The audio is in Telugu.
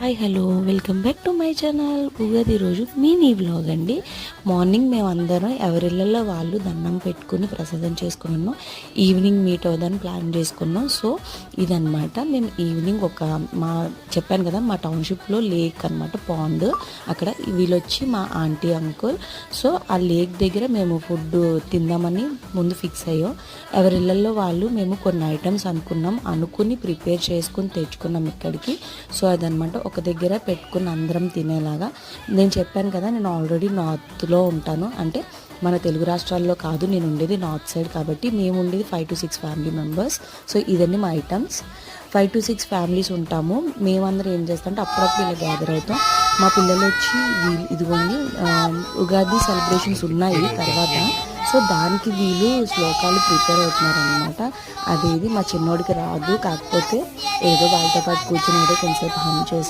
Hi hello welcome back to my channel. Ugadi రోజు మినీ వ్లాగ్ అండి. మార్నింగ్ మేమందరం ఎవరిళ్ళల్లో వాళ్ళు దండం పెట్టుకుని ప్రసాదం చేసుకున్నాం. ఈవినింగ్ మీట్ అవుదాన్ని ప్లాన్ చేసుకున్నాం. సో ఇదనమాట మేము ఈవినింగ్ చెప్పాను కదా మా టౌన్షిప్లో లేక్ అనమాట, పాండ్. అక్కడ వీళ్ళొచ్చి మా ఆంటీ అంకుల్. సో ఆ లేక్ దగ్గర మేము ఫుడ్ తిందామని ముందు ఫిక్స్ అయ్యాం. ఎవరిళ్ళల్లో వాళ్ళు మేము కొన్ని ఐటమ్స్ అనుకుని ప్రిపేర్ చేసుకుని తెచ్చుకున్నాం ఇక్కడికి. సో అదనమాట, ఒక దగ్గర పెట్టుకుని అందరం తినేలాగా. నేను చెప్పాను కదా, నేను ఆల్రెడీ నార్త్లో ఉంటాను, అంటే మన తెలుగు రాష్ట్రాల్లో కాదు, నేను ఉండేది నార్త్ సైడ్. కాబట్టి మేము ఉండేది 5 to 6 ఫ్యామిలీ మెంబర్స్. సో ఇవన్నీ మా ఐటమ్స్. 5 to 6 ఫ్యామిలీస్ ఉంటాము. మేమందరం ఏం చేస్తామంటే అప్పుడప్పుడు ఇలా గ్యాదర్ అవుతాం. మా పిల్లలు వచ్చి ఇదిగోండి ఉగాది సెలబ్రేషన్స్ ఉన్నాయి తర్వాత. సో దానికి వీళ్ళు శ్లోకాలు ప్రిపేర్ అవుతున్నారనమాట. అదేది మా చిన్నోడికి రాదు, కాకపోతే ఏదో వాళ్ళతో పాటు కూర్చుని ఏదో కొంచెంసేపు హమ్ చేసి